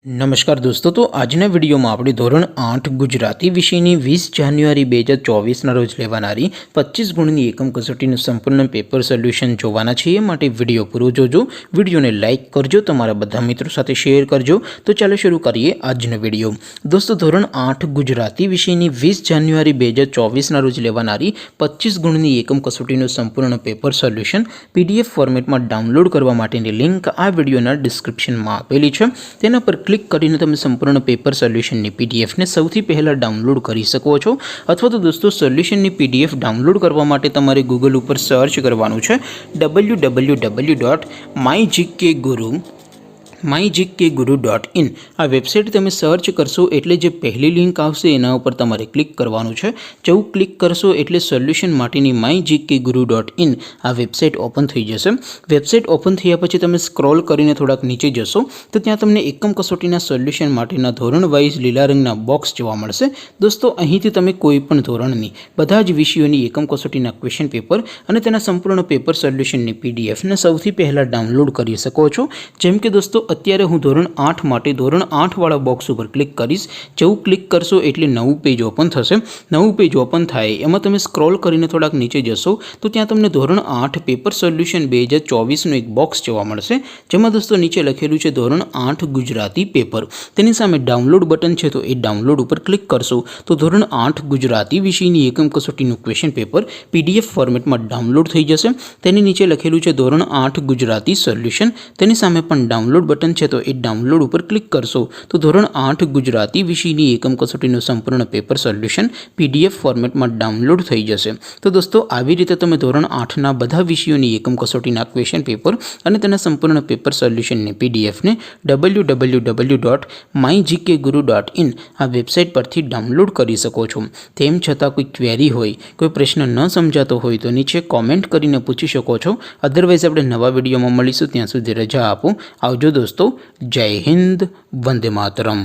नमस्कार दोस्तों, तो આજના વિડીયોમાં આપણે ધોરણ 8 ગુજરાતી વિષયની 20 જાન્યુઆરી 2024ના રોજ લેવાનારી 25 ગુણની એકમ કસોટીનું સંપૂર્ણ પેપર સોલ્યુશન જોવાના છીએ। માટે વિડીયો પૂરો જોજો, વિડીયોને લાઇક કરજો, તમારા બધા મિત્રો સાથે શેર કરજો। તો ચાલો શરૂ કરીએ આજનો વિડીયો। દોસ્તો, ધોરણ 8 ગુજરાતી વિષયની 20 જાન્યુઆરી 2024ના રોજ લેવાનારી 25 ગુણની એકમ કસોટીનું સંપૂર્ણ પેપર સોલ્યુશન પીડીએફ ફોર્મેટમાં ડાઉનલોડ કરવા માટેની લિંક આ વિડીયોના ડિસ્ક્રિપ્શનમાં આપેલી છે। તેના પર ક્લિક કરીને તમે સંપૂર્ણ પેપર સોલ્યુશનની પીડીએફને સૌથી પહેલાં ડાઉનલોડ કરી શકો છો। અથવા તો દોસ્તો, સોલ્યુશનની પીડીએફ ડાઉનલોડ કરવા માટે તમારે ગૂગલ ઉપર સર્ચ કરવાનું છે www.mygkguru.in। આ વેબસાઇટ તમે સર્ચ કરશો એટલે જે પહેલી લિંક આવશે એના ઉપર તમારે ક્લિક કરવાનું છે। જેવું ક્લિક કરશો એટલે સોલ્યુશન માટેની mygkguru.in આ વેબસાઇટ ઓપન થઈ જશે। વેબસાઇટ ઓપન થયા પછી તમે સ્ક્રોલ કરીને થોડાક નીચે જશો તો ત્યાં તમને એકમ કસોટીના સોલ્યુશન માટેના ધોરણ વાઇઝ લીલા રંગના બોક્સ જોવા મળશે। દોસ્તો, અહીંથી તમે કોઈ પણ ધોરણની બધા જ વિષયોની એકમ કસોટીના ક્વેશ્ચન પેપર અને તેના સંપૂર્ણ પેપર સોલ્યુશનની પીડીએફને સૌથી પહેલાં ડાઉનલોડ કરી શકો છો। જેમ કે દોસ્તો, અત્યારે હું ધોરણ 8 માટે ધોરણ 8 વાળા બોક્સ ઉપર ક્લિક કરીશ। જેવું ક્લિક કરશો એટલે નવું પેજ ઓપન થશે। નવું પેજ ઓપન થાય એમાં તમે સ્ક્રોલ કરીને થોડાક નીચે જશો તો ત્યાં તમને ધોરણ 8 પેપર સોલ્યુશન 2024નું એક બોક્સ જોવા મળશે, જેમાં દોસ્તો નીચે લખેલું છે ધોરણ 8 ગુજરાતી પેપર। તેની સામે ડાઉનલોડ બટન છે, તો એ ડાઉનલોડ ઉપર ક્લિક કરશો તો ધોરણ 8 ગુજરાતી વિષયની એકમ કસોટીનું ક્વેશ્ચન પેપર પીડીએફ ફોર્મેટમાં ડાઉનલોડ થઈ જશે। તેની નીચે લખેલું છે ધોરણ 8 ગુજરાતી સોલ્યુશન, તેની સામે પણ ડાઉનલોડ બટન છે, તો એ ડાઉનલોડ ઉપર ક્લિક કરશો તો ધોરણ 8 ગુજરાતી વિષયની એકમ કસોટીનું સંપૂર્ણ પેપર સોલ્યુશન પીડીએફ ફોર્મેટમાં ડાઉનલોડ થઈ જશે। તો દોસ્તો, આવી રીતે તમે ધોરણ 8ના બધા વિષયોની એકમ કસોટીના ક્વેશ્ચન પેપર અને તેના સંપૂર્ણ પેપર સોલ્યુશનની પીડીએફને www.mygkguru.in આ વેબસાઇટ પરથી ડાઉનલોડ કરી શકો છો। તેમ છતાં કોઈ ક્વેરી હોય, કોઈ પ્રશ્ન ન સમજાતો હોય તો નીચે કોમેન્ટ કરીને પૂછી શકો છો। અધરવાઇઝ આપણે નવા વિડીયોમાં મળીશું, ત્યાં સુધી રજા આપો। આવજો દોસ્તો, જય હિન્દ, વંદે માતરમ।